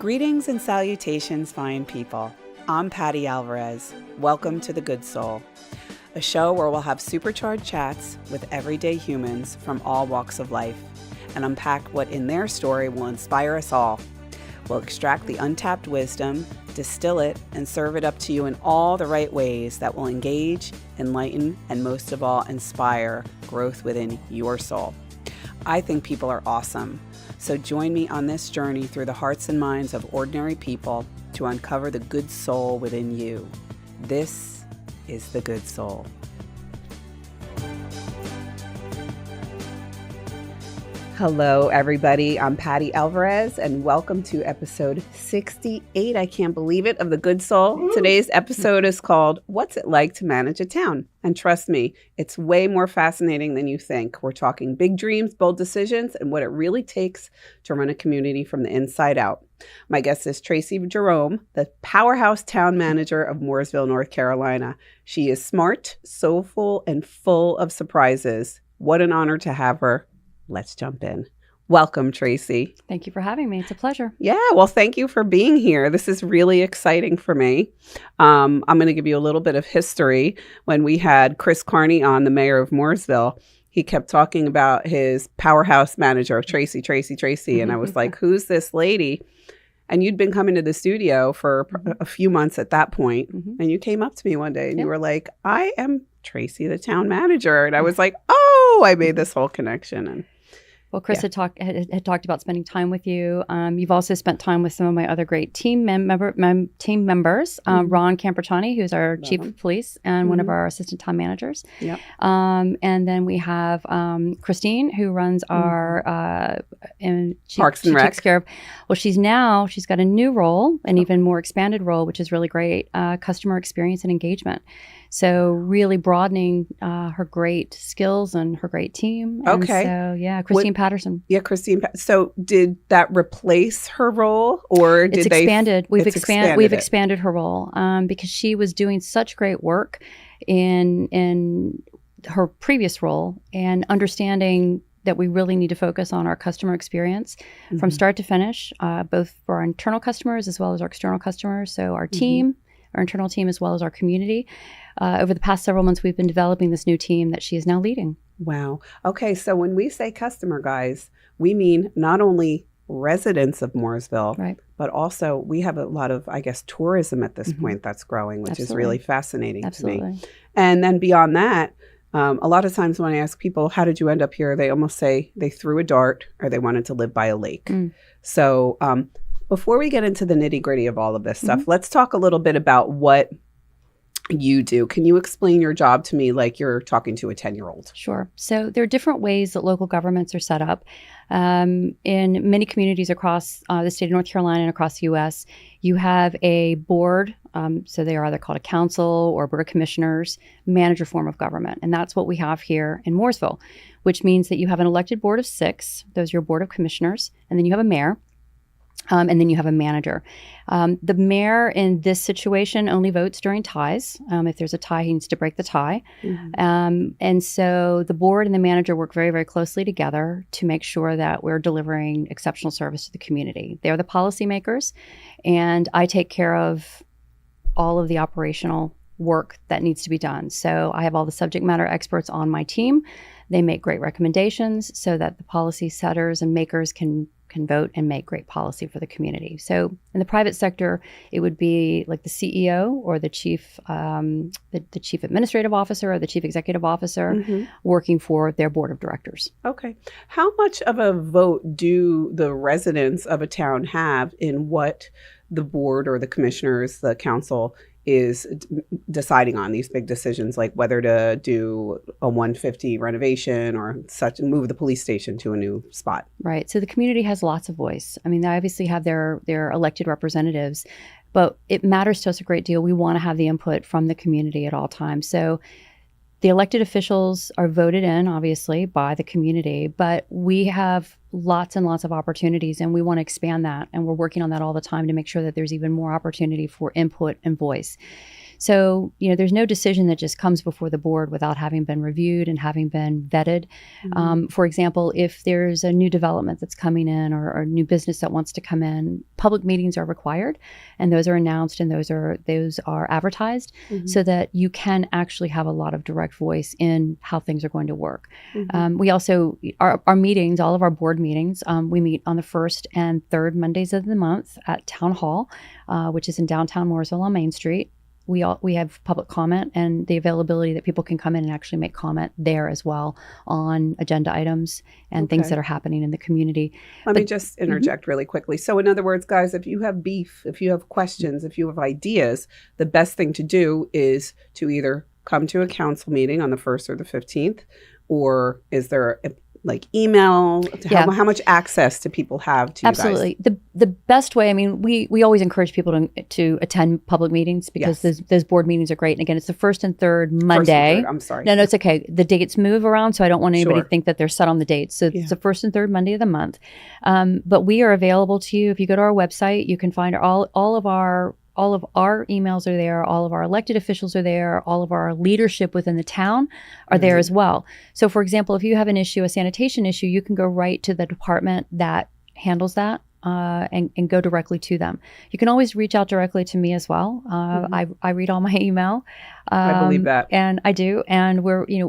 Greetings and salutations, fine people. I'm Pati Alvarez. Welcome to The Good Soul, a show where we'll have supercharged chats with everyday humans from all walks of life and unpack what in their story will inspire us all. We'll extract the untapped wisdom, distill it, and serve it up to you in all the right ways that will engage, enlighten, and most of all, inspire growth within your soul. I think people are awesome. So join me on this journey through the hearts and minds of ordinary people to uncover the good soul within you. This is The Good Soul. Hello, everybody. I'm Pati Alvarez, and welcome to episode 68. I can't believe it, of The Good Soul. Woo! Today's episode is called, What's It Like to Manage a Town? And trust me, it's way more fascinating than you think. We're talking big dreams, bold decisions, and what it really takes to run a community from the inside out. My guest is Tracey Jerome, the powerhouse town manager of Mooresville, North Carolina. She is smart, soulful, and full of surprises. What an honor to have her. Let's jump in. Welcome, Tracey. Thank you for having me. It's a pleasure. Yeah, well, thank you for being here. This is really exciting for me. I'm going to give you a little bit of history. When we had Chris Carney on, the mayor of Mooresville, he kept talking about his powerhouse manager, Tracey. And I was like, who's this lady? And you'd been coming to the studio for a few months at that point. And you came up to me one day and you were like, I am Tracey, the town manager. And I was like, oh, I made this whole connection. And well, Chris had talked about spending time with you. You've also spent time with some of my other great team members, Ron Campertani, who's our chief of police and one of our assistant town managers. Yep. And then we have Christine, who runs our Parks and Rec. Takes care of. Well, she's got a new role, an even more expanded role, which is really great, customer experience and engagement. So really broadening her great skills and her great team. Okay. And so, yeah, Christine Patterson. Yeah, Christine. So did that replace her role, or did it's they? Expanded. We've expanded her role because she was doing such great work in her previous role and understanding that we really need to focus on our customer experience from start to finish, both for our internal customers as well as our external customers. So our team, our internal team, as well as our community. Over the past several months, we've been developing this new team that she is now leading. Wow. Okay. So when we say customer, guys, we mean not only residents of Mooresville, right, but also we have a lot of, I guess, tourism at this point that's growing, which is really fascinating to me. And then beyond that, a lot of times when I ask people, how did you end up here? They almost say they threw a dart or they wanted to live by a lake. So before we get into the nitty gritty of all of this stuff, let's talk a little bit about what you do. Can you explain your job to me like you're talking to a 10-year-old? Sure. So there are different ways that local governments are set up. In many communities across the state of North Carolina and across the U.S., you have a board. So they are either called a council or a board of commissioners, manager form of government. And that's what we have here in Mooresville, which means that you have an elected board of 6. Those are your board of commissioners. And then you have a mayor. And then you have a manager. The mayor in this situation only votes during ties. If there's a tie, he needs to break the tie. And so the board and the manager work very, very closely together to make sure that we're delivering exceptional service to the community. They're the policymakers, and I take care of all of the operational work that needs to be done. So I have all the subject matter experts on my team. They make great recommendations so that the policy setters and makers can vote and make great policy for the community. So in the private sector, it would be like the CEO or the chief administrative officer or the chief executive officer working for their board of directors. Okay. How much of a vote do the residents of a town have in what the board or the commissioners, the council, is deciding on these big decisions, like whether to do a 150 renovation or such, and move the police station to a new spot? Right. So the community has lots of voice. I mean, they obviously have their elected representatives, but it matters to us a great deal. We want to have the input from the community at all times. So the elected officials are voted in, obviously, by the community, but we have lots and lots of opportunities, and we want to expand that. And we're working on that all the time to make sure that there's even more opportunity for input and voice. So, there's no decision that just comes before the board without having been reviewed and having been vetted. For example, if there's a new development that's coming in or a new business that wants to come in, public meetings are required, and those are announced and those are advertised so that you can actually have a lot of direct voice in how things are going to work. We also, our meetings, all of our board meetings, we meet on the first and third Mondays of the month at Town Hall, which is in downtown Mooresville on Main Street. We have public comment and the availability that people can come in and actually make comment there as well on agenda items and things that are happening in the community. Let me just interject really quickly. So in other words, guys, if you have beef, if you have questions, if you have ideas, the best thing to do is to either come to a council meeting on the 1st or the 15th, or is there email? How much access do people have to Absolutely. you guys? The best way, we always encourage people to attend public meetings because those board meetings are great. And again, it's the first and third Monday. I'm sorry. No, it's okay. The dates move around, so I don't want anybody to think that they're set on the dates. So it's the first and third Monday of the month. But we are available to you. If you go to our website, you can find all of our emails are there. All of our elected officials are there. All of our leadership within the town are there as well. So, for example, if you have an issue, a sanitation issue, you can go right to the department that handles that and go directly to them. You can always reach out directly to me as well. I read all my email. I believe that. And I do. And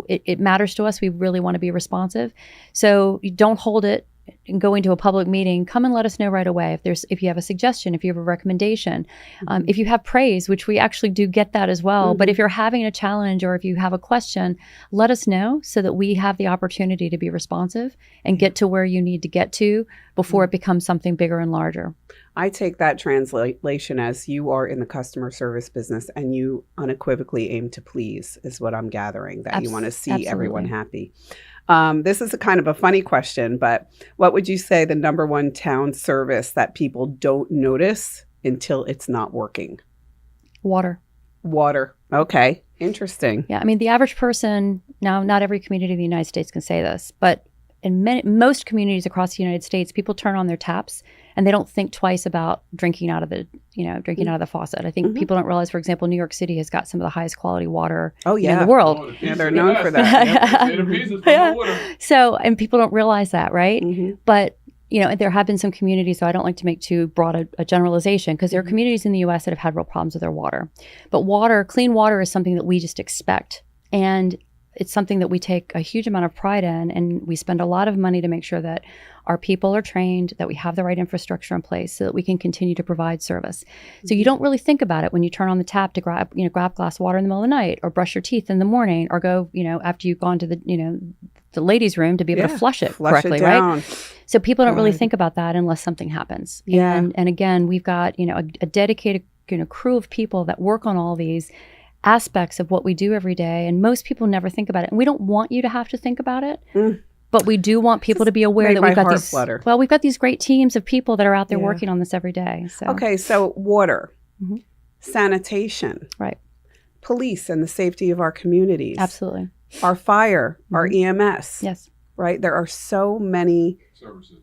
it matters to us. We really want to be responsive. So you don't hold it and go into a public meeting. Come and let us know right away if you have a suggestion, if you have a recommendation, if you have praise, which we actually do get that as well. But if you're having a challenge or if you have a question, let us know so that we have the opportunity to be responsive and get to where you need to get to before it becomes something bigger and larger. I take that translation as you are in the customer service business and you unequivocally aim to please, is what I'm gathering, that you want to see everyone happy. This is a kind of a funny question, but what would you say the number one town service that people don't notice until it's not working? Water. Okay. Interesting. Yeah. The average person, now not every community in the United States can say this, but in most communities across the United States, people turn on their taps and they don't think twice about drinking out of the faucet. I think people don't realize, for example, New York City has got some of the highest quality water in the world. They're known for that. So, and people don't realize that, right? But there have been some communities, so I don't like to make too broad a generalization, because there are communities in the U.S. that have had real problems with their water. But clean water is something that we just expect. And it's something that we take a huge amount of pride in, and we spend a lot of money to make sure that our people are trained, that we have the right infrastructure in place so that we can continue to provide service. So you don't really think about it when you turn on the tap to grab a glass of water in the middle of the night, or brush your teeth in the morning, or go, after you've gone to the ladies' room to be able to flush it correctly, right? So people don't really think about that unless something happens. And again, we've got, a dedicated, crew of people that work on all these aspects of what we do every day, and most people never think about it, and we don't want you to have to think about it, but we do want people to be aware that we've got these great teams of people that are out there working on this every day. So water, sanitation, right, police and the safety of our communities, absolutely, our fire, our EMS, yes, right. There are so many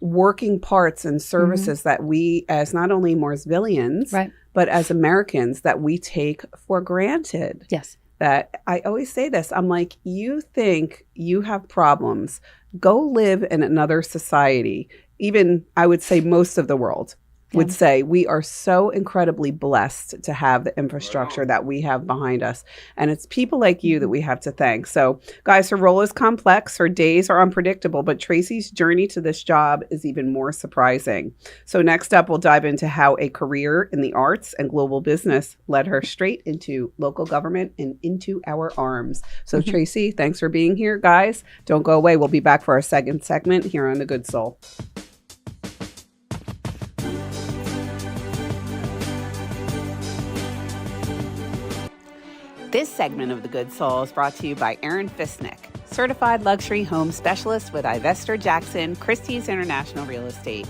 working parts and services that we, as not only Mooresvillians, right, but as Americans, that we take for granted. Yes. That I always say this, I'm like, you think you have problems, go live in another society. Even, I would say, most of the world would say we are so incredibly blessed to have the infrastructure that we have behind us. And it's people like you that we have to thank. So guys, her role is complex. Her days are unpredictable, but Tracey's journey to this job is even more surprising. So next up, we'll dive into how a career in the arts and global business led her straight into local government and into our arms. So Tracey, thanks for being here. Guys, don't go away. We'll be back for our second segment here on The Good Soul. This segment of The Good Soul is brought to you by Aaron Fisnick, certified luxury home specialist with Ivester Jackson Christie's International Real Estate.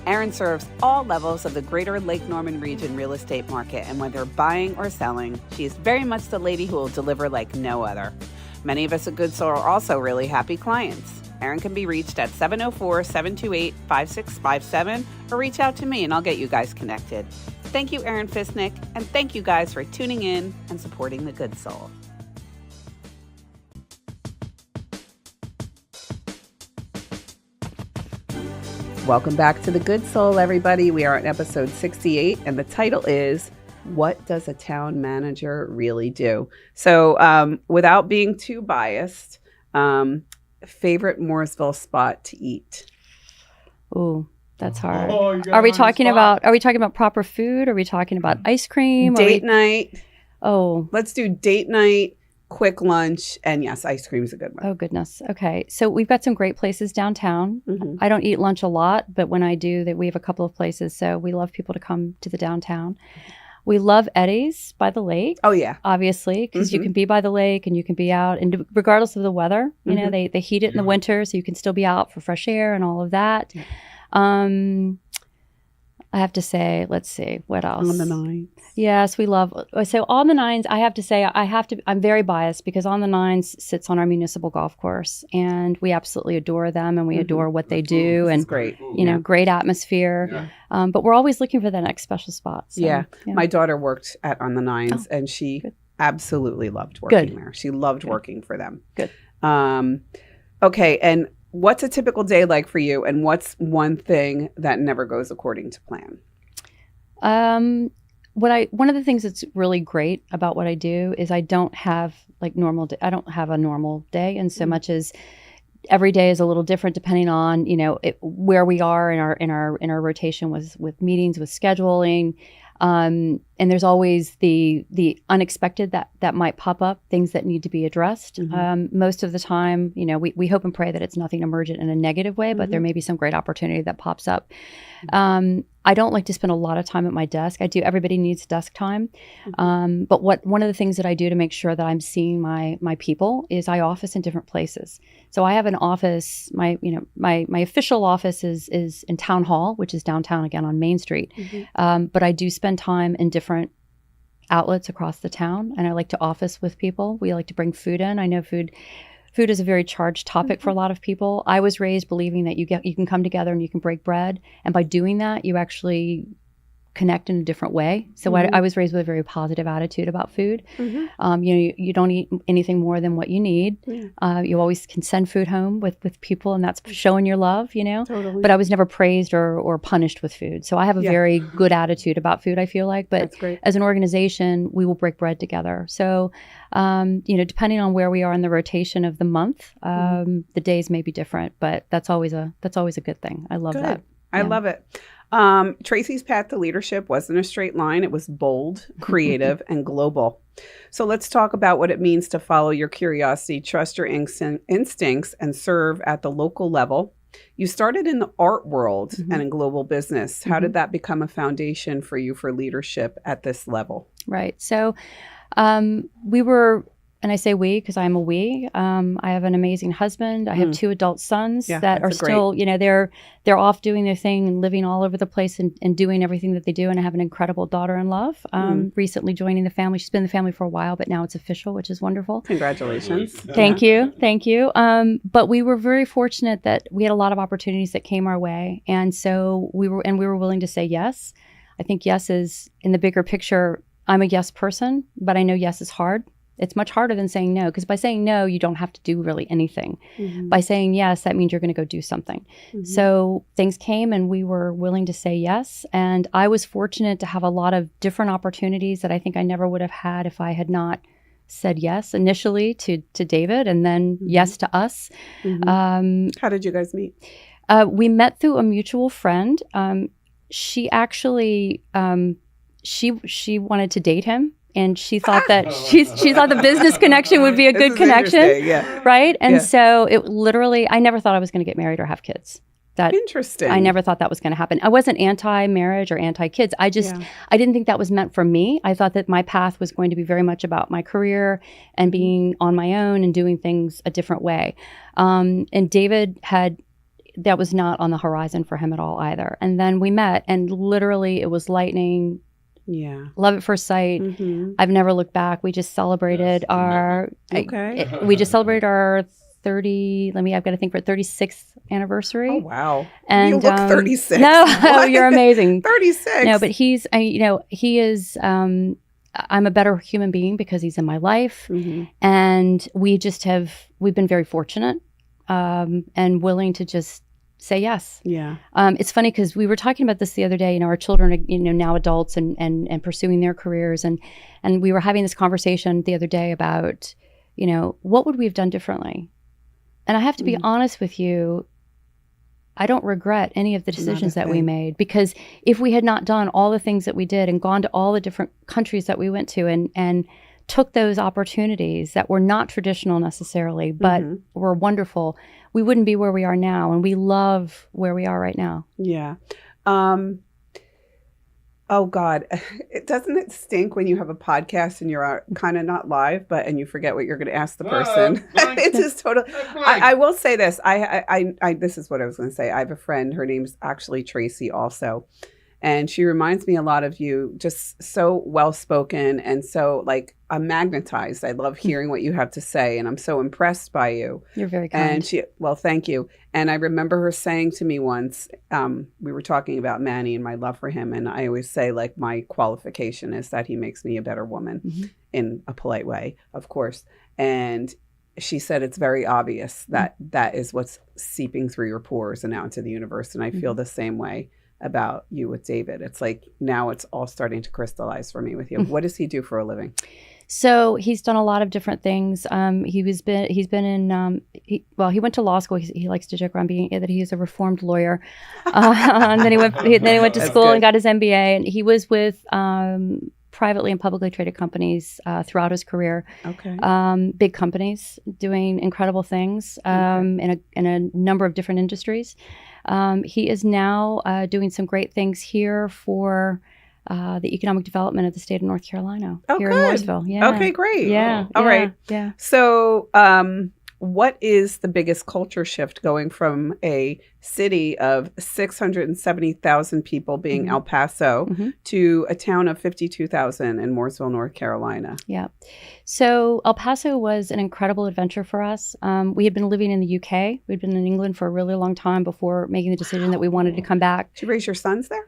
Aaron serves all levels of the greater Lake Norman region real estate market, and whether buying or selling, she is very much the lady who will deliver like no other. Many of us at Good Soul are also really happy clients. Aaron can be reached at 704-728-5657 or reach out to me and I'll get you guys connected. Thank you, Erin Fisnick, and thank you guys for tuning in and supporting The Good Soul. Welcome back to The Good Soul, everybody. We are on episode 68, and the title is, What Does a Town Manager Really Do? So without being too biased, favorite Mooresville spot to eat? Ooh, that's hard. Are we talking about proper food? Are we talking about ice cream? Date night. Oh. Let's do date night, quick lunch, and yes, ice cream is a good one. Oh, goodness. Okay. So we've got some great places downtown. Mm-hmm. I don't eat lunch a lot, but when I do, we have a couple of places. So we love people to come to the downtown. We love Eddie's by the lake. Oh, yeah. Obviously, because you can be by the lake and you can be out. And regardless of the weather, you know, they heat it in the winter, so you can still be out for fresh air and all of that. I have to say, let's see, what else? On the Nines. Yes, we love. So On the Nines, I have to say, I'm very biased because On the Nines sits on our municipal golf course, and we absolutely adore them, and we adore what they do, and great. You know, great atmosphere. Yeah. But we're always looking for that next special spot. So, yeah, my daughter worked at On the Nines, and she absolutely loved working there. She loved working for them. Good. Okay, and what's a typical day like for you, and what's one thing that never goes according to plan? One of the things that's really great about what I do is I don't have I don't have a normal day, and so much as every day is a little different depending on, you know, where we are in our rotation with meetings, with scheduling. And there's always the unexpected that might pop up, things that need to be addressed. Most of the time, you know, we hope and pray that it's nothing emergent in a negative way, but there may be some great opportunity that pops up. I don't like to spend a lot of time at my desk. Everybody needs desk time. But one of the things that I do to make sure that I'm seeing my people is I office in different places. So I have an office, my official office is in Town Hall, which is downtown again on Main Street. But I do spend time in different outlets across the town, and I like to office with people. We like to bring food in. I know food is a very charged topic for a lot of people. I was raised believing that you can come together and you can break bread, and by doing that, you actually connect in a different way. So I was raised with a very positive attitude about food. You don't eat anything more than what you need. You always can send food home with people, and that's showing your love, you know. Totally. But I was never praised or punished with food. So I have a very good attitude about food, I feel like. But as an organization, we will break bread together. So depending on where we are in the rotation of the month, the days may be different, but that's always a good thing. I love that. I love it. Tracey's path to leadership wasn't a straight line. It was bold, creative, and global. So let's talk about what it means to follow your curiosity, trust your instincts, and serve at the local level. You started in the art world and in global business. How did that become a foundation for you for leadership at this level? Right. So we were, and I say we because I'm a we. I have an amazing husband. I have 2 adult sons that are still, they're off doing their thing and living all over the place and doing everything that they do. And I have an incredible daughter-in-love, recently joining the family. She's been in the family for a while, but now it's official, which is wonderful. Congratulations. Thank you. But we were very fortunate that we had a lot of opportunities that came our way. And so we were willing to say yes. I think yes is, in the bigger picture, I'm a yes person, but I know yes is hard. It's much harder than saying no, because by saying no, you don't have to do really anything. By saying yes, that means you're going to go do something. So things came and we were willing to say yes. And I was fortunate to have a lot of different opportunities that I think I never would have had if I had not said yes initially to David and then yes to us. How did you guys meet? We met through a mutual friend. She actually, she wanted to date him. And she thought that she thought the business connection would be a good connection, right? And so it literally, I never thought I was going to get married or have kids. Interesting. I never thought that was going to happen. I wasn't anti-marriage or anti-kids. I didn't think that was meant for me. I thought that my path was going to be very much about my career and being on my own and doing things a different way. And David that was not on the horizon for him at all either. And then we met, and literally it was lightning. Yeah. Love at first sight. I've never looked back. We just celebrated our I've got to think, for 36th anniversary. Oh, wow. And you look 36. No, you're amazing. 36. No, but he is, I'm a better human being because he's in my life. Mm-hmm. And we've been very fortunate and willing to just say yes. Yeah. It's funny because we were talking about this the other day, our children are, now adults and pursuing their careers. And we were having this conversation the other day about, what would we have done differently? And I have to be honest with you, I don't regret any of the decisions that we made, because if we had not done all the things that we did and gone to all the different countries that we went to and took those opportunities that were not traditional necessarily, but were wonderful, we wouldn't be where we are now. And we love where we are right now. Yeah. Oh God, doesn't it stink when you have a podcast and you're kind of not live, and you forget what you're going to ask the person? It's just total. I will say this. This is what I was going to say. I have a friend. Her name's actually Tracey also. And she reminds me a lot of you, just so well-spoken and so I'm magnetized. I love hearing what you have to say, and I'm so impressed by you. You're very kind. And thank you. And I remember her saying to me once, we were talking about Manny and my love for him. And I always say, my qualification is that he makes me a better woman in a polite way, of course. And she said, it's very obvious that that is what's seeping through your pores and out into the universe. And I feel the same way about you with David. It's now it's all starting to crystallize for me with you. What does he do for a living? So he's done a lot of different things. He went to law school. He likes to joke around that he is a reformed lawyer. And then he went to school and got his MBA. And he was with privately and publicly traded companies throughout his career. Okay. Big companies doing incredible things in a number of different industries. He is now doing some great things here for the economic development of the state of North Carolina, here in Mooresville. Yeah. Okay, great. Yeah. All right. Yeah. So what is the biggest culture shift going from a city of 670,000 people being El Paso to a town of 52,000 in Mooresville, North Carolina? Yeah. So El Paso was an incredible adventure for us. We had been living in the UK. We'd been in England for a really long time before making the decision that we wanted to come back. Did you raise your sons there?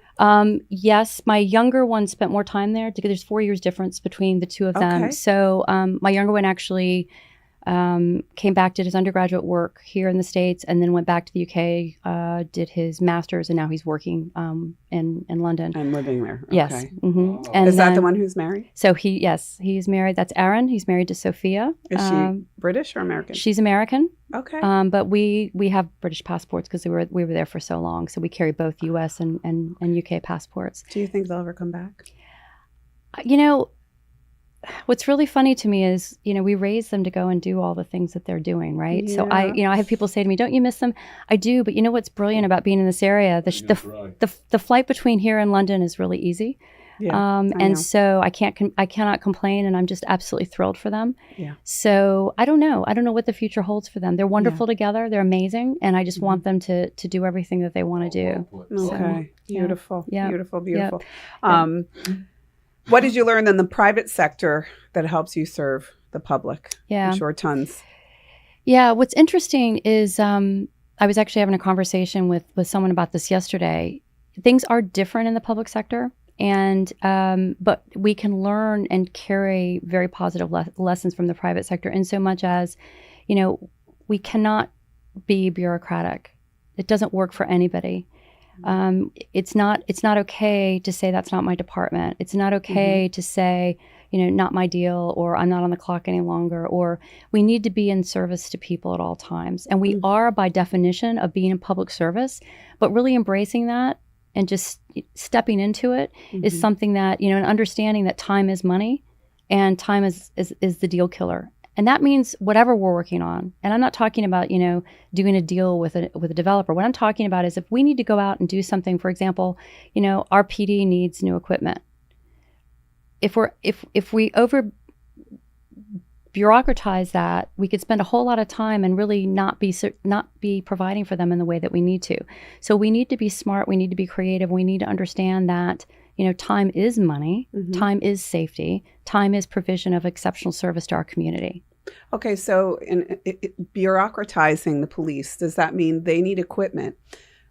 Yes. My younger one spent more time there. There's 4 years difference between the two of them. Okay. So my younger one actually came back, did his undergraduate work here in the States, and then went back to the UK, did his master's, and now he's working in London. I'm living there. Okay. Yes. Mm-hmm. And is that the one who's married? So he's married. That's Aaron. He's married to Sophia. Is she British or American? She's American. Okay. But we have British passports because we were there for so long. So we carry both US and UK passports. Do you think they'll ever come back? What's really funny to me is, we raise them to go and do all the things that they're doing, right? Yeah. So I have people say to me, "Don't you miss them?" I do, but what's brilliant about being in this area? The flight between here and London is really easy. Yeah, and so I cannot complain, and I'm just absolutely thrilled for them. Yeah. So I don't know what the future holds for them. They're wonderful together. They're amazing, and I just want them to do everything that they want to do. Okay. So, beautiful. Yeah. Beautiful. Beautiful. Yeah. What did you learn in the private sector that helps you serve the public? Yeah. I'm sure tons. Yeah. What's interesting is I was actually having a conversation with someone about this yesterday. Things are different in the public sector, and but we can learn and carry very positive lessons from the private sector in so much as, we cannot be bureaucratic. It doesn't work for anybody. It's not okay to say that's not my department. It's not okay to say, not my deal, or I'm not on the clock any longer, or we need to be in service to people at all times. And we are, by definition, of being in public service, but really embracing that and just stepping into it is something that, and understanding that time is money and time is the deal killer. And that means whatever we're working on. And I'm not talking about, doing a deal with a developer. What I'm talking about is if we need to go out and do something, for example, our PD needs new equipment. If we over bureaucratize that, we could spend a whole lot of time and really not be providing for them in the way that we need to. So we need to be smart. We need to be creative. We need to understand that, time is money. Time is safety. Time is provision of exceptional service to our community. Okay, so bureaucratizing the police, does that mean they need equipment?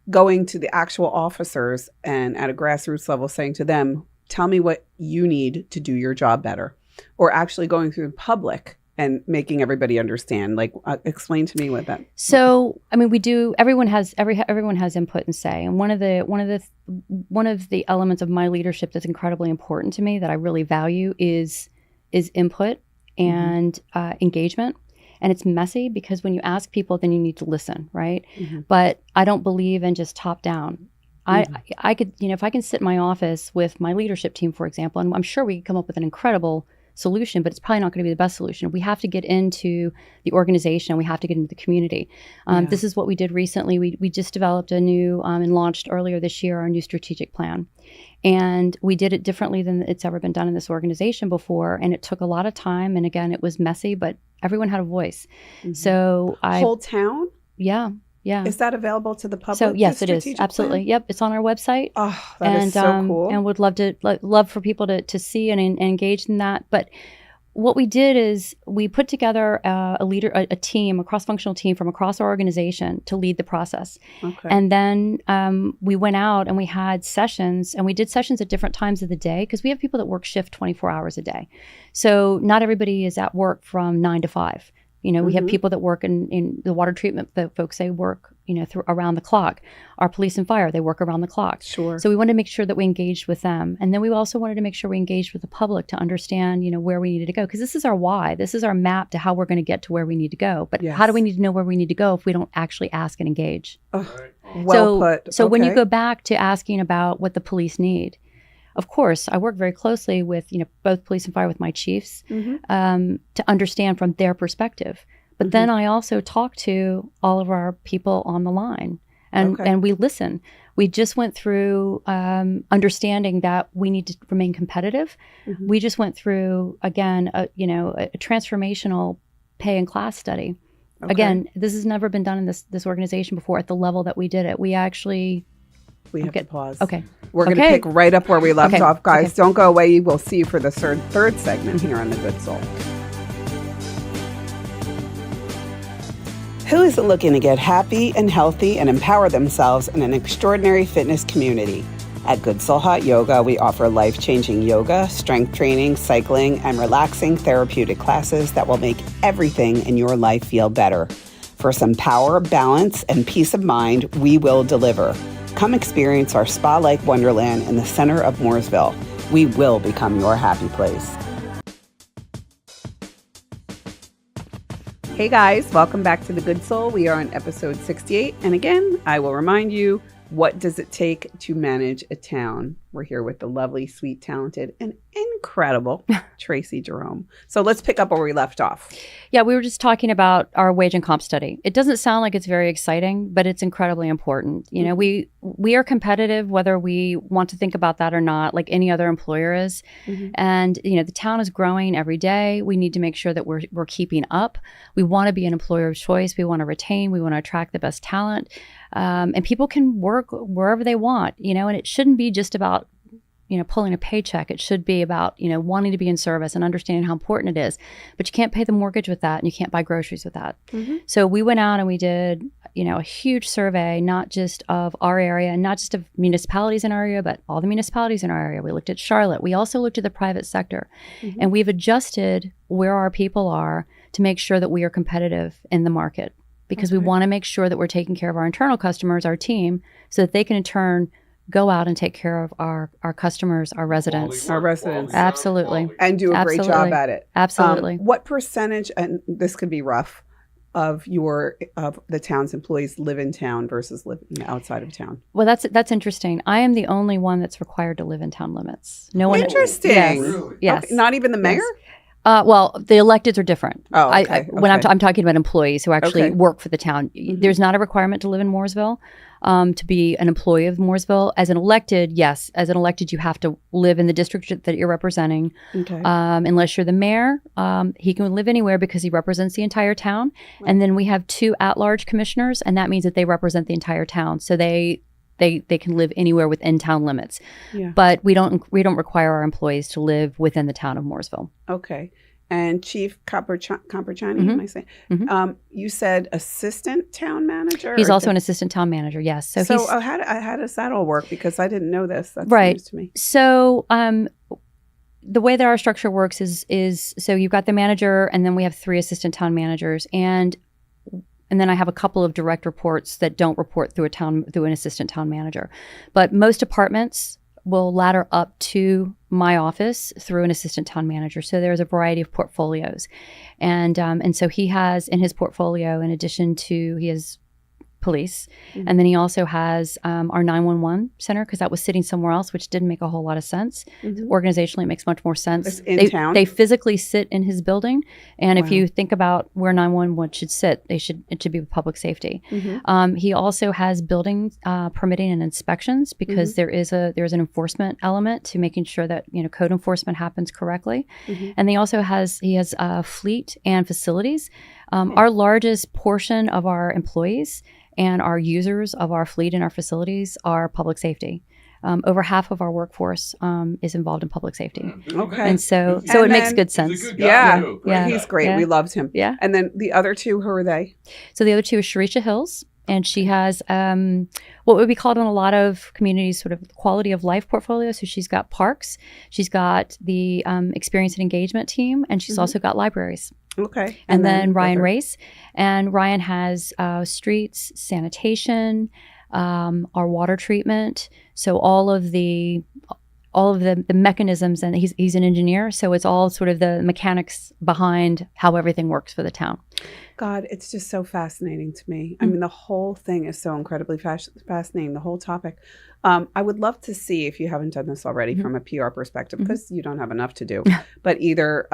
Going to the actual officers and at a grassroots level saying to them, tell me what you need to do your job better, or actually going through the public and making everybody understand. Like, explain to me what that. So, I mean, we do. Everyone has input and say, and one of the elements of my leadership that's incredibly important to me that I really value is input and engagement. And it's messy because when you ask people, then you need to listen, right? But I don't believe in just top down. I could, if I can sit in my office with my leadership team, for example, and I'm sure we could come up with an incredible solution, but it's probably not going to be the best solution. We have to get into the organization. We have to get into the community. This is what we did recently. We just developed a new and launched earlier this year our new strategic plan. And we did it differently than it's ever been done in this organization before. And it took a lot of time. And again, it was messy, but everyone had a voice. So whole town? Yeah. Is that available to the public? So yes, it is. Absolutely. Yep. It's on our website. Oh, that is so cool. And would love for people to see and engage in that. But what we did is we put together a team, a cross-functional team from across our organization to lead the process. Okay. And then we went out and we had sessions, and we did sessions at different times of the day because we have people that work shift 24 hours a day. So not everybody is at work from 9 to 5. We have people that work in the water treatment folks, they work, around the clock. Our police and fire, they work around the clock. Sure. So we wanted to make sure that we engaged with them. And then we also wanted to make sure we engaged with the public to understand, where we needed to go. Because this is our why. This is our map to how we're going to get to where we need to go. But how do we need to know where we need to go if we don't actually ask and engage? Well put. So when you go back to asking about what the police need, of course, I work very closely with both police and fire with my chiefs to understand from their perspective. But then I also talk to all of our people on the line, and we listen. We just went through understanding that we need to remain competitive. We just went through again, a transformational pay and class study. Again, this has never been done in this organization before at the level that we did it. We have to pause. Okay. We're going to pick right up where we left off, guys. Don't go away. We'll see you for the third segment here on The Good Soul. Who isn't looking to get happy and healthy and empower themselves in an extraordinary fitness community? At Good Soul Hot Yoga, we offer life-changing yoga, strength training, cycling, and relaxing therapeutic classes that will make everything in your life feel better. For some power, balance, and peace of mind, we will deliver. Come experience our spa-like wonderland in the center of Mooresville. We will become your happy place. Hey guys, welcome back to The Good Soul. We are on episode 68. And again, I will remind you, what does it take to manage a town? We're here with the lovely, sweet, talented, and incredible Tracey Jerome. So let's pick up where we left off. Yeah, we were just talking about our wage and comp study. It doesn't sound like it's very exciting, but it's incredibly important. We are competitive, whether we want to think about that or not, like any other employer is. And the town is growing every day. We need to make sure that we're keeping up. We want to be an employer of choice. We want to retain. We want to attract the best talent. And people can work wherever they want, and it shouldn't be just about pulling a paycheck. It should be about, wanting to be in service and understanding how important it is. But you can't pay the mortgage with that, and you can't buy groceries with that. So we went out and we did, a huge survey, not just of our area and not just of municipalities in our area, but all the municipalities in our area. We looked at Charlotte. We also looked at the private sector. And we've adjusted where our people are to make sure that we are competitive in the market, because we want to make sure that we're taking care of our internal customers, our team, so that they can in turn go out and take care of our customers, our residents. Absolutely. And do a great job at it. Absolutely. What percentage, and this could be rough, of the town's employees live in town versus live outside of town? Well, that's interesting. I am the only one that's required to live in town limits. No one. Interesting. Yes. Really? Yes. Okay. Not even the mayor? Yes. Well, the electeds are different. Oh, okay. When I'm talking about employees who actually work for the town, there's not a requirement to live in Mooresville, to be an employee of Mooresville. As an elected, yes, as an elected, you have to live in the district that you're representing. Unless you're the mayor, he can live anywhere because he represents the entire town. Right. And then we have 2 at-large commissioners, and that means that they represent the entire town. So they can live anywhere within town limits. But we don't require our employees to live within the town of Mooresville. Okay. And Chief Camperchani, am I saying? You said assistant town manager? He's also an assistant town manager, yes. So how does that all work? Because I didn't know this. That's right. news to me. So the way that our structure works is so you've got the manager, and then we have 3 assistant town managers, and then I have a couple of direct reports that don't report through an assistant town manager. But most departments will ladder up to my office through an assistant town manager. So there's a variety of portfolios. And so he has in his portfolio, in addition to, he has police. And then he also has our 911 center, because that was sitting somewhere else, which didn't make a whole lot of sense. Organizationally, it makes much more sense. In town? They physically sit in his building. And if you think about where 911 should sit, it should be with public safety. He also has building permitting and inspections, because there's an enforcement element to making sure that code enforcement happens correctly. And he has fleet and facilities. Our largest portion of our employees and our users of our fleet and our facilities are public safety. Over half of our workforce is involved in public safety. Okay. And so it makes good sense. He's a good guy, yeah. He's great. Yeah. We loved him. Yeah. And then the other 2, who are they? So the other 2 is Sharisha Hills, and she has what would be called in a lot of communities sort of quality of life portfolio. So she's got parks, she's got the experience and engagement team, and she's also got libraries. Okay. And then Ryan Race. And Ryan has streets, sanitation, our water treatment. So all of the mechanisms, and he's an engineer. So it's all sort of the mechanics behind how everything works for the town. God, it's just so fascinating to me. I mean, the whole thing is so incredibly fascinating, the whole topic. I would love to see, if you haven't done this already, from a PR perspective, because you don't have enough to do, but either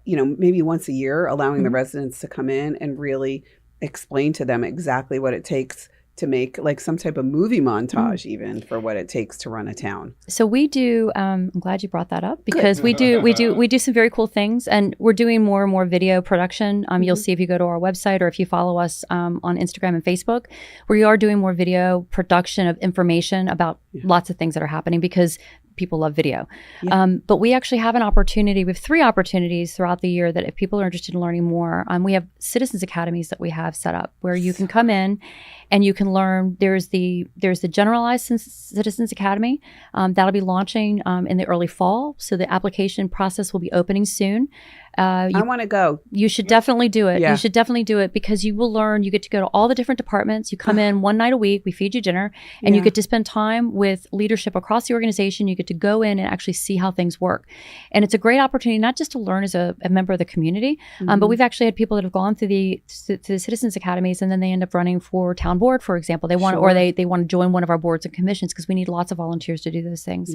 maybe once a year, allowing the residents to come in and really explain to them exactly what it takes to make like some type of movie montage even for what it takes to run a town. So we do, I'm glad you brought that up, because we do some very cool things, and we're doing more and more video production. You'll see if you go to our website or if you follow us on Instagram and Facebook, we are doing more video production of information about lots of things that are happening, because people love video. But we actually have an opportunity. We have 3 opportunities throughout the year that if people are interested in learning more, we have citizens academies that we have set up where you can come in and you can learn. There's the generalized citizens academy that'll be launching in the early fall. So the application process will be opening soon. I want to go. You should definitely do it. You should definitely do it, because you will learn. You get to go to all the different departments. You come in one night a week. We feed you dinner, and you get to spend time with leadership across the organization. You get to go in and actually see how things work. And it's a great opportunity, not just to learn as a member of the community, but we've actually had people that have gone through the citizens academies, and then they end up running for town board, for example. They want, or they want to join one of our boards and commissions, because we need lots of volunteers to do those things.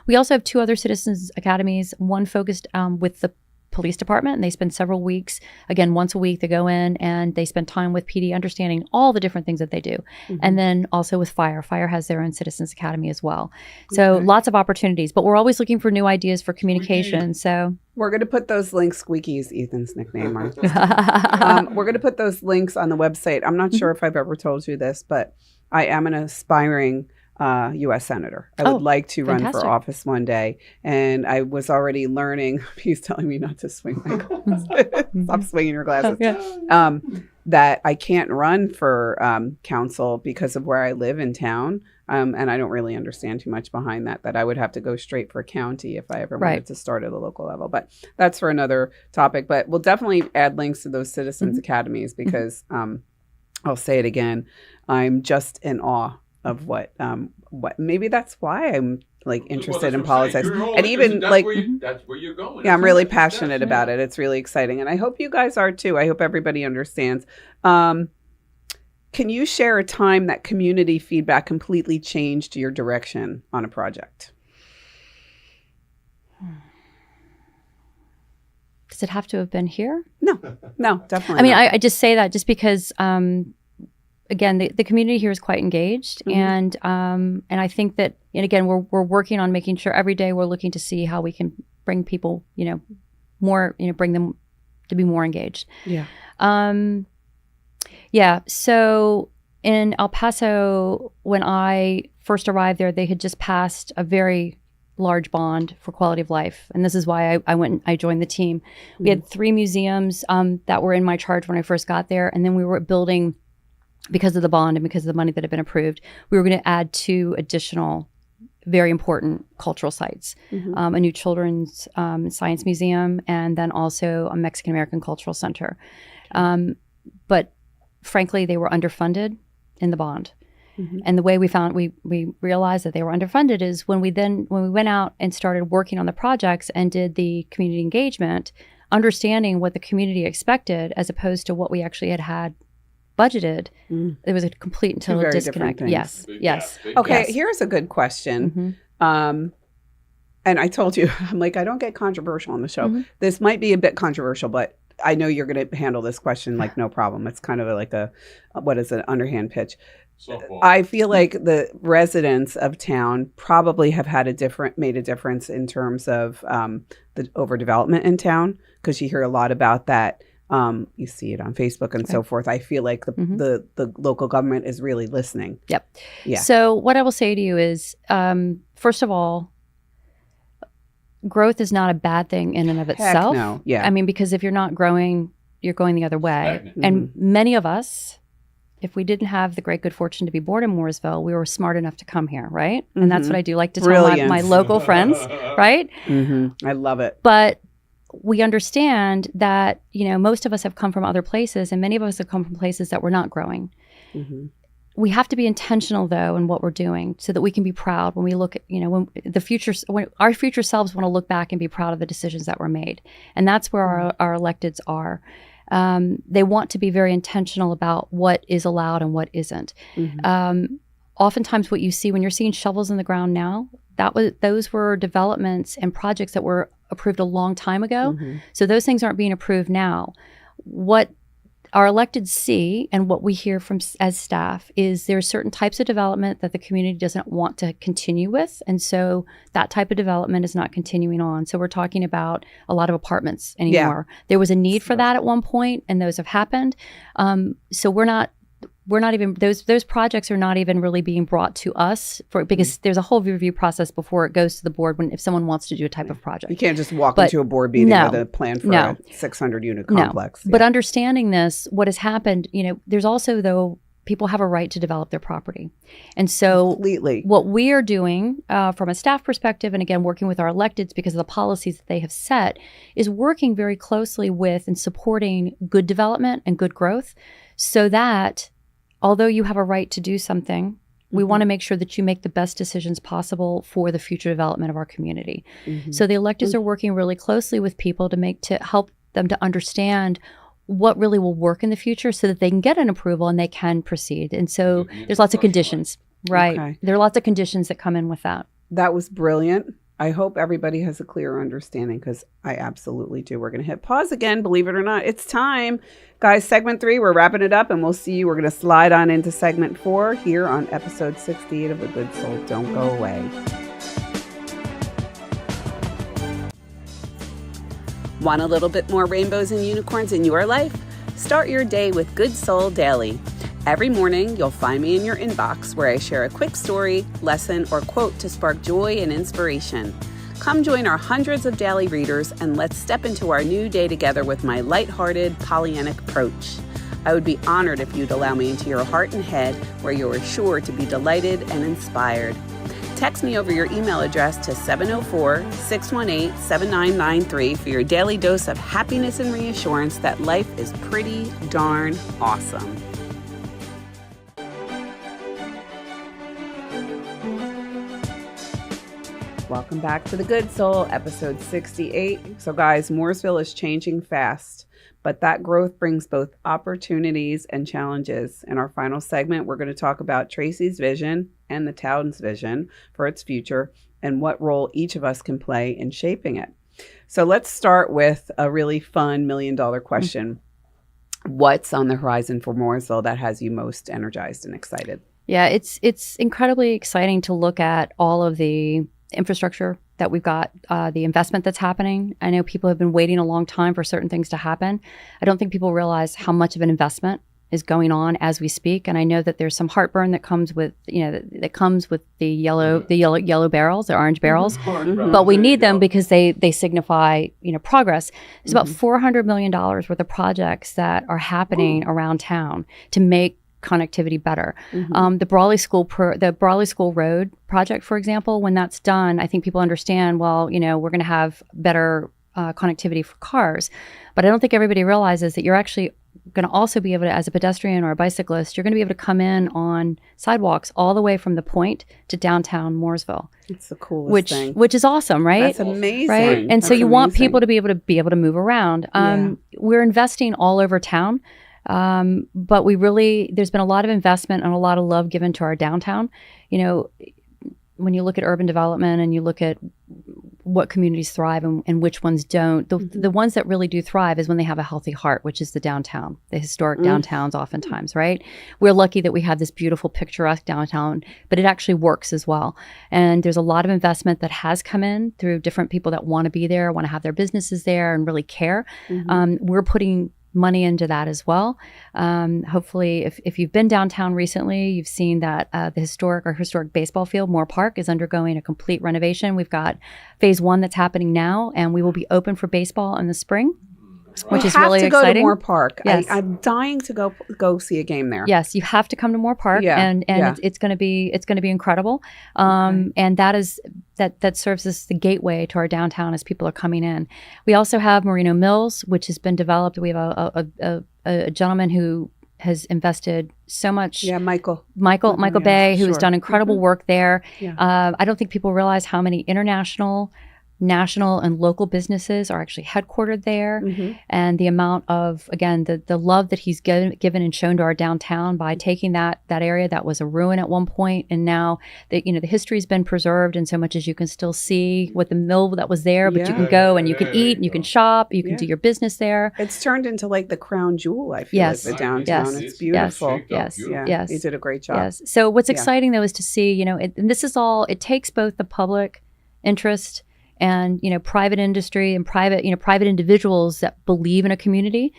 We also have 2 other citizens academies. One focused with the police department, and they spend several weeks, again, once a week, they go in and they spend time with PD, understanding all the different things that they do. And then also with fire has their own citizens academy as well. So lots of opportunities, but we're always looking for new ideas for communication. So we're going to put those links, Squeaky's Ethan's nickname. We're going to put those links on the website. I'm not sure if I've ever told you this, but I am an aspiring U.S. Senator. I would like to run for office one day. And I was already learning, he's telling me not to swing my glasses. Stop swinging your glasses. That I can't run for council because of where I live in town. And I don't really understand too much behind that I would have to go straight for county if I ever wanted to start at a local level. But that's for another topic. But we'll definitely add links to those citizens academies, because I'll say it again, I'm just in awe of what maybe that's why I'm like interested in politics, and even like that's where you're going. I'm really passionate about it. It's really exciting, and I hope you guys are too. I hope everybody understands. Can you share a time that community feedback completely changed your direction on a project? Does it have to have been here? No, definitely. I mean, I just say that just because. Again, the community here is quite engaged, and I think that, and again, we're working on making sure every day we're looking to see how we can bring people, more, bring them to be more engaged. So in El Paso, when I first arrived there, they had just passed a very large bond for quality of life. And this is why I went and I joined the team. We had 3 museums that were in my charge when I first got there. And then we were building, because of the bond and because of the money that had been approved, we were going to add 2 additional very important cultural sites, a new children's science museum, and then also a Mexican American cultural center. But frankly, they were underfunded in the bond. And the way we realized that they were underfunded is when we went out and started working on the projects and did the community engagement, understanding what the community expected as opposed to what we actually had budgeted, there was a complete and total disconnect. Yes. Okay, yes. Here's a good question. And I told you, I'm like, I don't get controversial on the show. This might be a bit controversial, but I know you're going to handle this question like no problem. It's kind of like an underhand pitch. I feel like the residents of town probably have made a difference in terms of the overdevelopment in town, because you hear a lot about that. You see it on Facebook and so forth. I feel like the local government is really listening. Yep. Yeah. So what I will say to you is, first of all, growth is not a bad thing in and of itself. Heck no. Yeah. I mean, because if you're not growing, you're going the other way. And many of us, if we didn't have the great good fortune to be born in Mooresville, we were smart enough to come here, right? And that's what I do like to tell my local friends, right? I love it. But we understand that, most of us have come from other places, and many of us have come from places that were not growing. We have to be intentional, though, in what we're doing so that we can be proud when we look at, when our future selves want to look back and be proud of the decisions that were made. And that's where our electeds are. They want to be very intentional about what is allowed and what isn't. Oftentimes what you see when you're seeing shovels in the ground now, those were developments and projects that were approved a long time ago. So those things aren't being approved now. What our electeds see and what we hear from as staff is there's certain types of development that the community doesn't want to continue with. And so that type of development is not continuing on. So we're talking about a lot of apartments anymore. There was a need for that at one point, and those have happened. So we're not even, those projects are not even really being brought to us because there's a whole review process before it goes to the board if someone wants to do a type of project. You can't just walk into a board meeting with a plan for a 600 unit complex. But understanding this, what has happened, there's also, though, people have a right to develop their property. And so what we are doing from a staff perspective, and again, working with our electeds because of the policies that they have set, is working very closely with and supporting good development and good growth so that although you have a right to do something, we want to make sure that you make the best decisions possible for the future development of our community. So the electeds are working really closely with people to help them to understand what really will work in the future so that they can get an approval and they can proceed. And so there's lots of conditions, right? Okay. There are lots of conditions that come in with that. That was brilliant. I hope everybody has a clear understanding, because I absolutely do. We're going to hit pause again. Believe it or not, it's time. Guys, segment 3, we're wrapping it up, and we'll see you. We're going to slide on into segment 4 here on episode 68 of The Good Soul. Don't go away. Want a little bit more rainbows and unicorns in your life? Start your day with Good Soul Daily. Every morning, you'll find me in your inbox where I share a quick story, lesson, or quote to spark joy and inspiration. Come join our hundreds of daily readers and let's step into our new day together with my lighthearted, Pollyannic approach. I would be honored if you'd allow me into your heart and head where you are sure to be delighted and inspired. Text me over your email address to 704-618-7993 for your daily dose of happiness and reassurance that life is pretty darn awesome. Welcome back to The Good Soul, episode 68. So guys, Mooresville is changing fast, but that growth brings both opportunities and challenges. In our final segment, we're going to talk about Tracey's vision and the town's vision for its future and what role each of us can play in shaping it. So let's start with a really fun $1 million question. What's on the horizon for Mooresville that has you most energized and excited? Yeah, it's incredibly exciting to look at all of the infrastructure that we've got, the investment that's happening. I know people have been waiting a long time for certain things to happen. I don't think people realize how much of an investment is going on as we speak. And I know that there's some heartburn that comes with, that comes with the yellow barrels, the orange barrels. But we need them because they signify, progress. There's about $400 million worth of projects that are happening around town to make connectivity better. The Brawley School Road project, for example, when that's done, I think people understand, well, we're going to have better connectivity for cars. But I don't think everybody realizes that you're actually going to also be able to, as a pedestrian or a bicyclist, you're going to be able to come in on sidewalks all the way from the Point to downtown Mooresville. It's the coolest thing. Which is awesome, right? That's amazing. Right? And so you want people to be able to move around. We're investing all over town. But there's been a lot of investment and a lot of love given to our downtown. When you look at urban development and you look at what communities thrive and which ones don't, the ones that really do thrive is when they have a healthy heart, which is the downtown, the historic downtowns oftentimes, right? We're lucky that we have this beautiful picturesque downtown, but it actually works as well. And there's a lot of investment that has come in through different people that want to be there, want to have their businesses there and really care. We're putting money into that as well. Hopefully, if you've been downtown recently, you've seen that our historic baseball field, Moore Park, is undergoing a complete renovation. We've got phase 1 that's happening now, and we will be open for baseball in the spring. Which is really exciting. You have to go to Moore Park. Yes. I'm dying to go see a game there. Yes, you have to come to Moore Park, and it's going to be incredible. And that serves as the gateway to our downtown as people are coming in. We also have Merino Mills, which has been developed. We have a gentleman who has invested so much. Yeah, Michael Bay, who has done incredible work there. I don't think people realize how many international, national, and local businesses are actually headquartered there, and the amount of, again, the love that he's given and shown to our downtown by taking that area that was a ruin at one point, and now that the history's been preserved, and so much as you can still see what the mill that was there, but you can go and you can eat and you can shop, you can do your business there. It's turned into like the crown jewel, I feel, like the downtown. It's beautiful. Yes. You did a great job. Yes. So what's exciting though is to see, and this is all, it takes both the public interest and private industry and private individuals that believe in a community.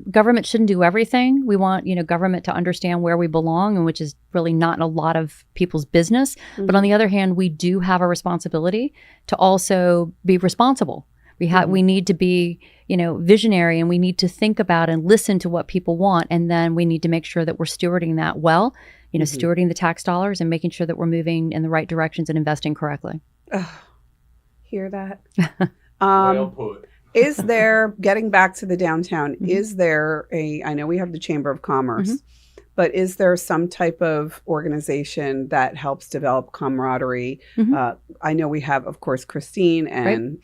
Government shouldn't do everything. We want government to understand where we belong, and which is really not in a lot of people's business. But on the other hand, we do have a responsibility to also be responsible. We need to be visionary, and we need to think about and listen to what people want, and then we need to make sure that we're stewarding that well. Stewarding the tax dollars and making sure that we're moving in the right directions and investing correctly. Hear that? Well put. Is there, getting back to the downtown, is there I know we have the Chamber of Commerce, but is there some type of organization that helps develop camaraderie? I know we have, of course, Christine and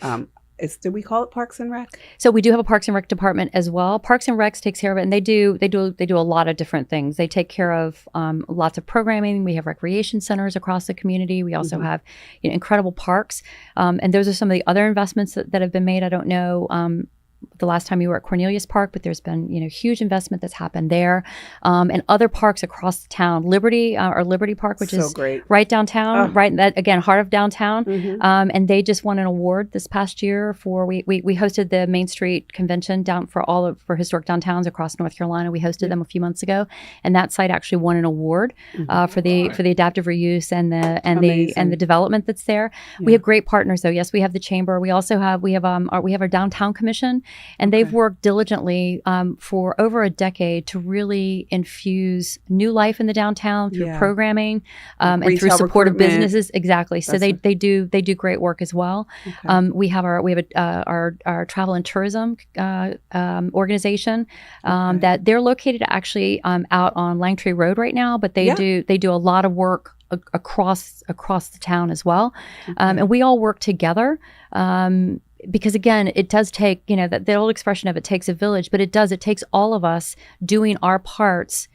do we call it Parks and Rec? So we do have a Parks and Rec department as well. Parks and Rec takes care of it, and they do a lot of different things. They take care of lots of programming. We have recreation centers across the community. We also have incredible parks, and those are some of the other investments that have been made. I don't know the last time you were at Cornelius Park, but there's been huge investment that's happened there, and other parks across the town. Liberty Park, which is great, right downtown, right that again heart of downtown, and they just won an award this past year for we hosted the Main Street Convention for historic downtowns across North Carolina. We hosted them a few months ago, and that site actually won an award for the adaptive reuse and the development that's there. We have great partners though. Yes, we have the Chamber. We also have our Downtown Commission. And they've worked diligently for over a decade to really infuse new life in the downtown through programming and through supportive businesses. Exactly. So they do great work as well. We have our travel and tourism organization that they're located actually out on Langtree Road right now, but they do a lot of work across the town as well. And we all work together. Because again, it does take, the old expression of it takes a village, but it takes all of us doing our parts,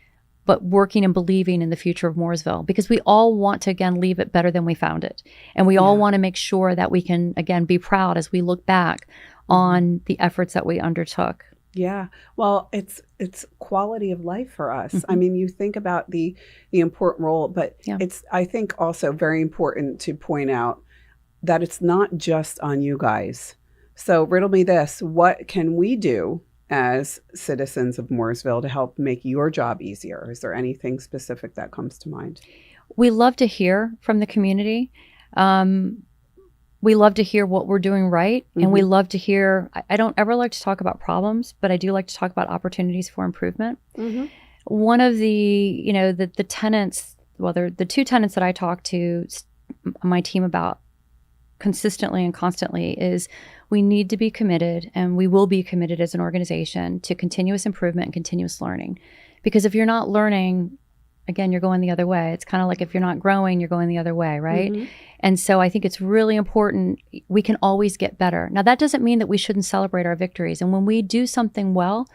but working and believing in the future of Mooresville, because we all want to, again, leave it better than we found it. And we all want to make sure that we can, again, be proud as we look back on the efforts that we undertook. Yeah. Well, it's quality of life for us. I mean, you think about the important role, but it's, I think, also very important to point out that it's not just on you guys. So riddle me this, what can we do as citizens of Mooresville to help make your job easier? Is there anything specific that comes to mind? We love to hear from the community. We love to hear what we're doing right. And we love to hear, I don't ever like to talk about problems, but I do like to talk about opportunities for improvement. One of the, the tenants, well, the two tenants that I talk to my team about consistently and constantly is we need to be committed, and we will be committed as an organization to continuous improvement and continuous learning. Because if you're not learning, again, you're going the other way. It's kind of like if you're not growing, you're going the other way, right? And so I think it's really important. We can always get better. Now, that doesn't mean that we shouldn't celebrate our victories. And when we do something well,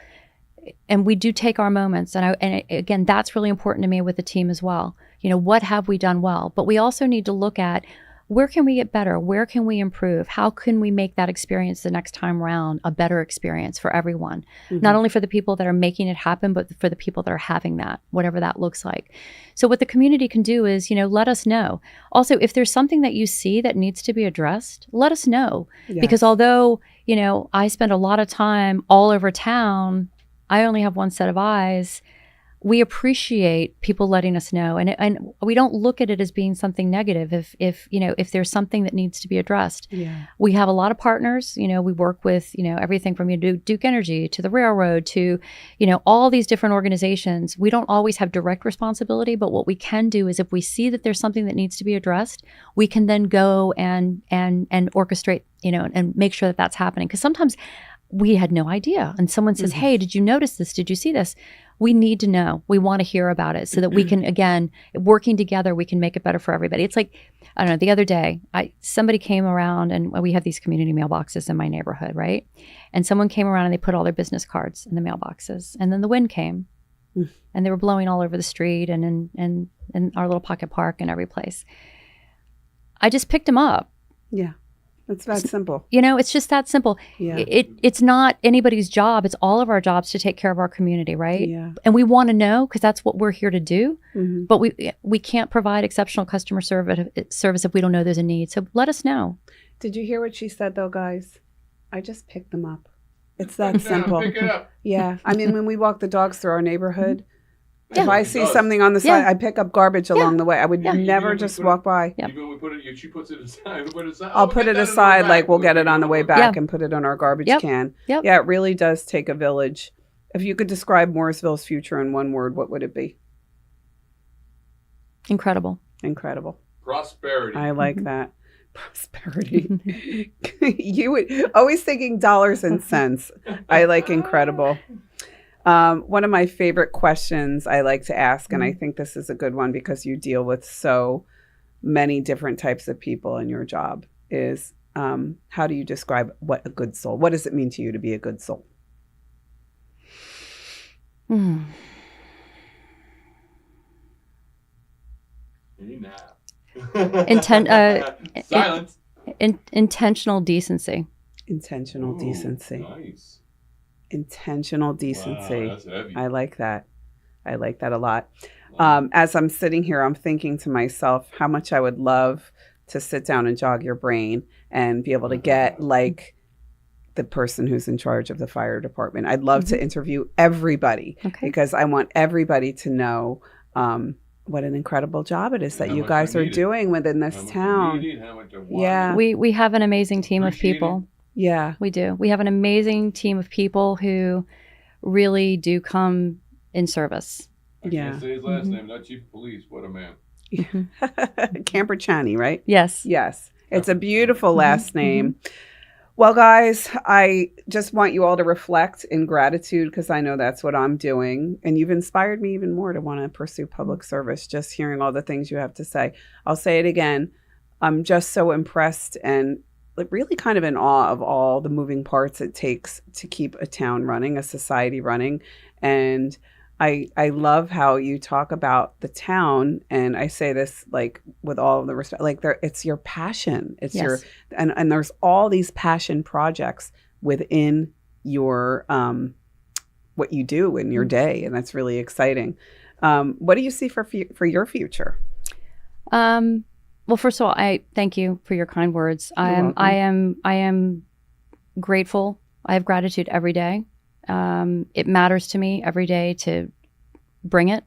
and we do take our moments, and again, that's really important to me with the team as well. What have we done well? But we also need to look at where can we get better? Where can we improve? How can we make that experience the next time around a better experience for everyone? Not only for the people that are making it happen, but for the people that are having that, whatever that looks like. So what the community can do is, let us know. Also, if there's something that you see that needs to be addressed, let us know. Yes. Because although, I spend a lot of time all over town, I only have one set of eyes. We appreciate people letting us know, and we don't look at it as being something negative. If there's something that needs to be addressed, we have a lot of partners. We work with everything from Duke Energy to the railroad to all these different organizations. We don't always have direct responsibility, but what we can do is if we see that there's something that needs to be addressed, we can then go and orchestrate and make sure that that's happening. Because sometimes we had no idea, and someone says, "Hey, did you notice this? Did you see this?" We need to know. We want to hear about it so that we can, again, working together, we can make it better for everybody. It's like, I don't know, the other day, somebody came around, and we have these community mailboxes in my neighborhood, right? And someone came around and they put all their business cards in the mailboxes. And then the wind came and they were blowing all over the street and in our little pocket park and every place. I just picked them up. Yeah. It's that simple. It's just that simple. Yeah. It's not anybody's job. It's all of our jobs to take care of our community, right? Yeah. And we want to know because that's what we're here to do. But we can't provide exceptional customer service if we don't know there's a need. So let us know. Did you hear what she said, though, guys? I just picked them up. It's that simple. Pick it up. Yeah. I mean, when we walk the dogs through our neighborhood, if I see something on the side, I pick up garbage along the way. I would never just walk by. Even when we put it, she puts it aside. I'll put it aside, like we'll get it on the way back and put it on our garbage can. Yeah, it really does take a village. If you could describe Mooresville's future in one word, what would it be? Incredible. Incredible. Prosperity. I like that. Prosperity. You would always thinking dollars and cents. I like incredible. One of my favorite questions I like to ask, and I think this is a good one because you deal with so many different types of people in your job, is how do you describe what a good soul? What does it mean to you to be a good soul? Silence. Intentional decency. Intentional decency. Nice. Intentional decency. Wow, that's heavy. I like that. I like that a lot. As I'm sitting here, I'm thinking to myself how much I would love to sit down and jog your brain and be able to get like the person who's in charge of the fire department. I'd love to interview everybody because I want everybody to know what an incredible job it is that you guys are doing within this town. Yeah. We have an amazing team of people. Yeah. We do. We have an amazing team of people who really do come in service. I can't say his last name, not Chief of Police. What a man. Camperchani, right? Yes. Yes. It's a beautiful last name. Well, guys, I just want you all to reflect in gratitude because I know that's what I'm doing. And you've inspired me even more to want to pursue public service, just hearing all the things you have to say. I'll say it again. I'm just so impressed and really kind of in awe of all the moving parts it takes to keep a town running, a society running. And I love how you talk about the town, and I say this like with all of the respect, like it's your passion. It's your and there's all these passion projects within your what you do in your day, and that's really exciting. What do you see for your future? Well, first of all, I thank you for your kind words. I am grateful. I have gratitude every day It matters to me every day to bring it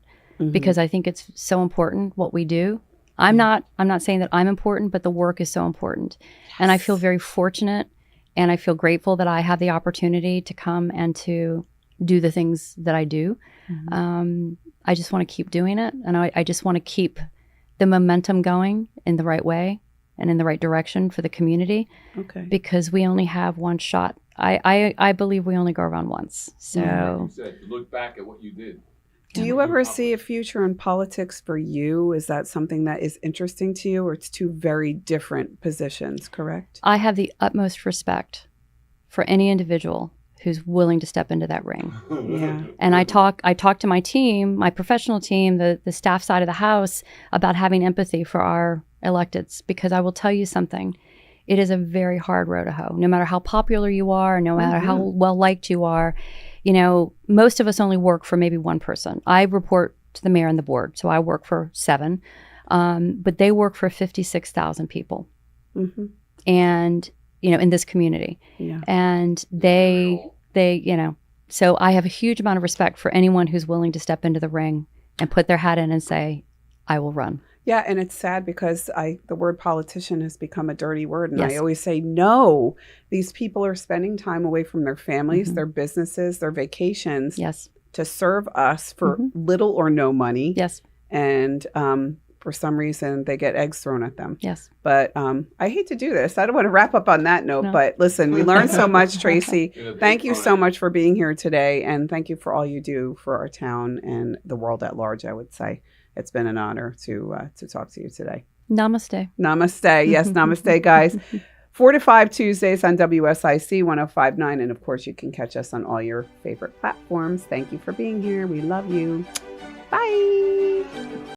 because I think it's so important what we do. I'm not saying that I'm important, but the work is so important. Yes. And I feel very fortunate and I feel grateful that I have the opportunity to come and to do the things that I do. I just want to keep doing it. And I just want to keep the momentum going in the right way and in the right direction for the community. Okay. Because we only have one shot. I believe we only go around once. So you said to look back at what you did. Do you ever see a future in politics for you? Is that something that is interesting to you, or it's two very different positions, correct? I have the utmost respect for any individual who's willing to step into that ring. Yeah. And I talk to my team, my professional team, the staff side of the house, about having empathy for our electeds, because I will tell you something. It is a very hard row to hoe. No matter how popular you are, no matter how well liked you are, you know, most of us only work for maybe one person. I report to the mayor and the board, so I work for 7, but they work for 56,000 people, and you know, in this community, and they, you know, so I have a huge amount of respect for anyone who's willing to step into the ring and put their hat in and say, I will run. Yeah, and it's sad because the word politician has become a dirty word. And I always say, no, these people are spending time away from their families, their businesses, their vacations to serve us for little or no money. Yes. And for some reason, they get eggs thrown at them. Yes. But I hate to do this. I don't want to wrap up on that note. But listen, we learned so much, Tracey. Thank you so much for being here today. And thank you for all you do for our town and the world at large, I would say. It's been an honor to talk to you today. Namaste. Namaste. Yes, namaste, guys. 4 to 5 Tuesdays on WSIC 105.9. And of course, you can catch us on all your favorite platforms. Thank you for being here. We love you. Bye.